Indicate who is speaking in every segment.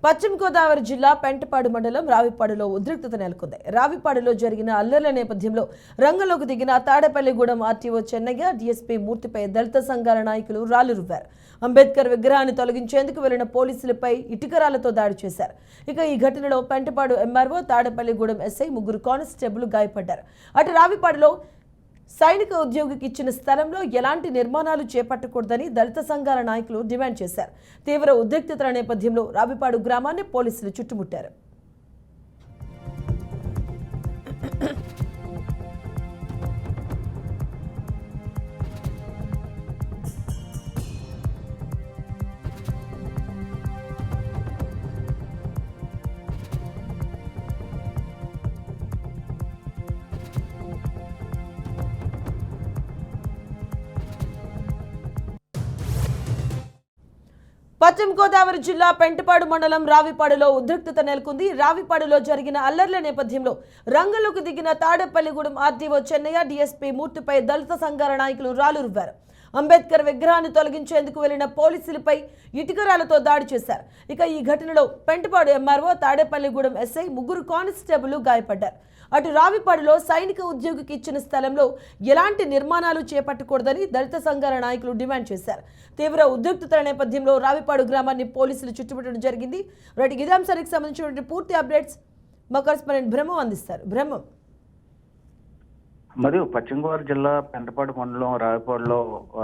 Speaker 1: పశ్చిమ గోదావరి జిల్లా పెంటపాడు మండలం రావిపాడులో ఉద్రిక్తత నెలకొంది. రావిపాడులో జరిగిన అల్లర్ల నేపథ్యంలో రంగంలోకి దిగిన తాడేపల్లిగూడెం ఆర్టీఓ చెన్నయ్య డీఎస్పీ మూర్తిపై దళిత సంఘాల నాయకులు రాళ్లు రువ్వారు. అంబేద్కర్ విగ్రహాన్ని తొలగించేందుకు వెళ్లిన పోలీసులపై ఇటుకరాలతో దాడి చేశారు. ఇక ఈ ఘటనలో పెంటపాడు ఎంఆర్ఓ తాడేపల్లిగూడెం ఎస్ఐ ముగ్గురు కానిస్టేబుల్ గాయపడ్డారు. అటు రావిపాడులో సైనిక ఉద్యోగికి ఇచ్చిన స్థలంలో ఎలాంటి నిర్మాణాలు చేపట్టకూడదని దళిత సంఘాల నాయకులు డిమాండ్ చేశారు. తీవ్ర ఉద్రిక్తతల నేపథ్యంలో రావిపాడు గ్రామాన్ని పోలీసులు చుట్టుముట్టారు. పశ్చిమ గోదావరి జిల్లా పెంటపాడు మండలం రావిపాడులో ఉద్రిక్తత నెలకొంది. రావిపాడులో జరిగిన అల్లర్ల నేపథ్యంలో రంగంలోకి దిగిన తాడేపల్లిగూడెం ఆర్టీఓ చెన్నయ్య డీఎస్పీ మూర్తిపై దళిత సంఘాల నాయకులు రాళ్లు రువ్వారు. అంబేద్కర్ విగ్రహాన్ని తొలగించేందుకు వెళ్లిన పోలీసులపై ఇటుకరాలతో దాడి చేశారు. ఇక ఈ ఘటనలో పెంటపాడు ఎంఆర్ఓ తాడేపల్లిగూడెం ఎస్ఐ ముగ్గురు కానిస్టేబుల్ గాయపడ్డారు. అటు రావిపాడులో సైనిక ఉద్యోగికి ఇచ్చిన స్థలంలో ఎలాంటి నిర్మాణాలు చేపట్టకూడదని దళిత సంఘాల నాయకులు డిమాండ్ చేశారు. తీవ్ర ఉద్రిక్తతల నేపథ్యంలో రావిపాడు గ్రామాన్ని పోలీసులు చుట్టుముట్టడం జరిగింది. ఇదే అంశానికి సంబంధించిన పూర్తి అప్డేట్స్ మా కరెస్పాండెంట్ బ్రహ్మం అందిస్తారు. బ్రహ్మం.
Speaker 2: మరియు పశ్చిమ గోదావరి జిల్లా పెంటపాడు మండలం రావిపాడులో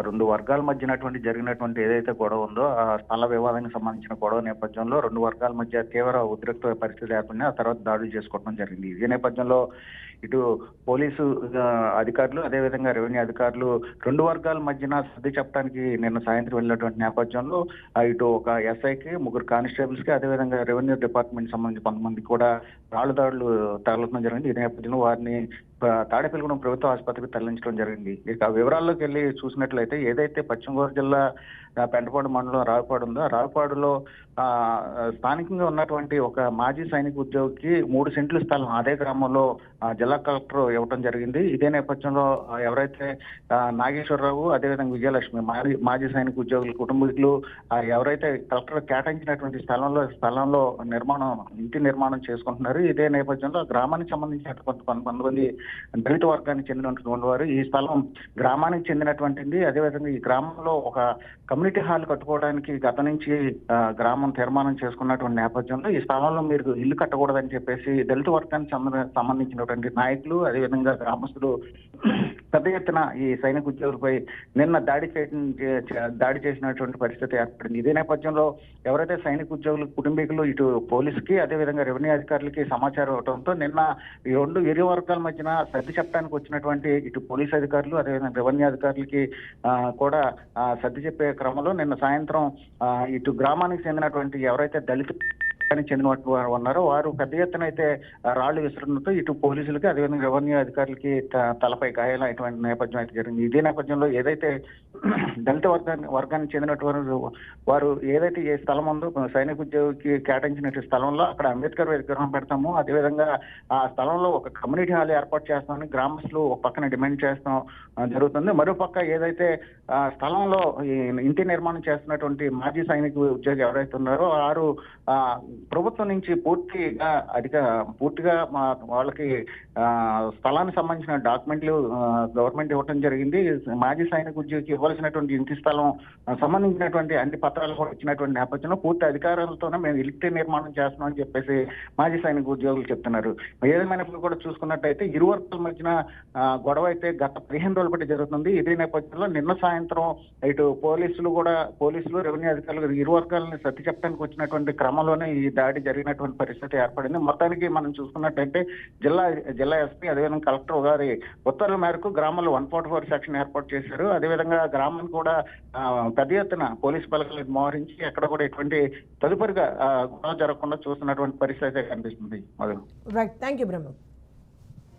Speaker 2: రెండు వర్గాల మధ్యనటువంటి జరిగినటువంటి ఏదైతే గొడవ ఉందో ఆ స్థల వివాదానికి సంబంధించిన గొడవ నేపథ్యంలో రెండు వర్గాల మధ్య తీవ్ర ఉద్రిక్త పరిస్థితి ఏర్పడింది. ఆ తర్వాత దాడులు చేసుకోవడం జరిగింది. ఈ నేపథ్యంలో ఇటు పోలీసు అధికారులు అదేవిధంగా రెవెన్యూ అధికారులు రెండు వర్గాల మధ్యన సర్ది చెప్పడానికి నిన్న సాయంత్రం వెళ్ళినటువంటి నేపథ్యంలో ఇటు ఒక ఎస్ఐకి ముగ్గురు కానిస్టేబుల్స్ కి అదేవిధంగా రెవెన్యూ డిపార్ట్మెంట్ సంబంధించి కొంతమంది కూడా రాళ్ళు దాడులు తగలటం జరిగింది. ఈ నేపథ్యంలో వారిని తాడేపల్లిగూడెం ప్రభుత్వ ఆసుపత్రికి తరలించడం జరిగింది. ఇక వివరాల్లోకి వెళ్ళి చూసినట్లయితే ఏదైతే పశ్చిమ గోదావరి జిల్లా పెంటపాడు మండలం రావిపాడు ఉందో రావిపాడులో స్థానికంగా ఉన్నటువంటి ఒక మాజీ సైనిక ఉద్యోగికి 3 సెంట్ల స్థలం అదే గ్రామంలో జిల్లా కలెక్టర్ ఇవ్వడం జరిగింది. ఇదే నేపథ్యంలో ఎవరైతే నాగేశ్వరరావు అదేవిధంగా విజయలక్ష్మి మాజీ సైనిక ఉద్యోగుల కుటుంబీకులు ఎవరైతే కలెక్టర్ కేటాయించినటువంటి స్థలంలో ఇంటి నిర్మాణం చేసుకుంటున్నారు. ఇదే నేపథ్యంలో గ్రామానికి సంబంధించిన కొంతమంది దళిత వర్గానికి చెందినటువంటి వారు ఈ స్థలం గ్రామానికి చెందినటువంటిది. అదేవిధంగా ఈ గ్రామంలో ఒక కమ్యూనిటీ హాల్ కట్టుకోవడానికి గత నుంచి గ్రామం తీర్మానం చేసుకున్నటువంటి నేపథ్యంలో ఈ స్థలంలో మీరు ఇల్లు కట్టకూడదని చెప్పేసి దళిత వర్గానికి సంబంధించినటువంటి నాయకులు అదేవిధంగా గ్రామస్తులు పెద్ద ఎత్తున ఈ సైనిక ఉద్యోగులపై నిన్న దాడి చేసినటువంటి పరిస్థితి ఏర్పడింది. ఇదే నేపథ్యంలో ఎవరైతే సైనిక ఉద్యోగులు కుటుంబీకులు ఇటు పోలీసుకి అదేవిధంగా రెవెన్యూ అధికారులకి సమాచారం ఇవ్వడంతో నిన్న ఈ ఇరు వర్గాల మధ్యన సర్ది చెప్పడానికి వచ్చినటువంటి ఇటు పోలీసు అధికారులు అదేవిధంగా రెవెన్యూ అధికారులకి కూడా సర్ది చెప్పే క్రమంలో నిన్న సాయంత్రం ఇటు గ్రామానికి చెందినటువంటి ఎవరైతే దళిత చెందిన వారు ఉన్నారో వారు పెద్ద ఎత్తున అయితే రాళ్లు విసరడంతో ఇటు పోలీసులకి అదేవిధంగా రెవెన్యూ అధికారులకి తలపై గాయాలైనటువంటి నేపథ్యం అయితే జరిగింది. ఇదే నేపథ్యంలో ఏదైతే దళిత వర్గానికి చెందినటువంటి వారు ఏదైతే ఏ స్థలం ఉందో సైనిక ఉద్యోగికి కేటాయించిన స్థలంలో అక్కడ అంబేద్కర్ విగ్రహం పెడతాము అదేవిధంగా ఆ స్థలంలో ఒక కమ్యూనిటీ హాల్ ఏర్పాటు చేస్తామని గ్రామస్తులు ఒక పక్కన డిమాండ్ చేస్తాం జరుగుతుంది. మరోపక్క ఏదైతే స్థలంలో ఇంటి నిర్మాణం చేస్తున్నటువంటి మాజీ సైనిక ఉద్యోగి ఎవరైతే ఉన్నారో వారు ప్రభుత్వం నుంచి పూర్తిగా వాళ్ళకి స్థలానికి సంబంధించిన డాక్యుమెంట్లు గవర్నమెంట్ ఇవ్వడం జరిగింది. మాజీ సైనిక ఉద్యోగికి ఇవ్వాల్సినటువంటి ఇంటి స్థలం సంబంధించినటువంటి అన్ని పత్రాలు కూడా ఇచ్చినటువంటి నేపథ్యంలో పూర్తి అధికారులతోనే మేము ఇంటి నిర్మాణం చేస్తున్నాం అని చెప్పేసి మాజీ సైనిక ఉద్యోగులు చెప్తున్నారు. ఏదేమైనప్పుడు కూడా చూసుకున్నట్టయితే ఇరు వర్గాల మధ్యన గొడవ అయితే గత 15 రోజుల బట్టి జరుగుతుంది. ఇదే నేపథ్యంలో నిన్న సాయంత్రం ఇటు పోలీసులు రెవెన్యూ అధికారులు ఇరు వర్గాలని సర్ది చెప్పడానికి వచ్చినటువంటి క్రమంలోనే ఈ దాడి జరిగినటువంటి పరిస్థితి ఏర్పడింది. మొత్తానికి మనం చూసుకున్నట్టయితే జిల్లా ఎస్పీ అదేవిధంగా కలెక్టర్ గారి ఉత్తర్వుల మేరకు గ్రామంలో 144 సెక్షన్ ఏర్పాటు చేశారు. అదేవిధంగా గ్రామాన్ని కూడా పెద్ద ఎత్తున పోలీసు బలగాలను మోహరించి ఎక్కడ కూడా ఎటువంటి తదుపరిగా గొడవ జరగకుండా చూస్తున్నటువంటి పరిస్థితి కనిపిస్తుంది.
Speaker 1: Right, thank you Brahma.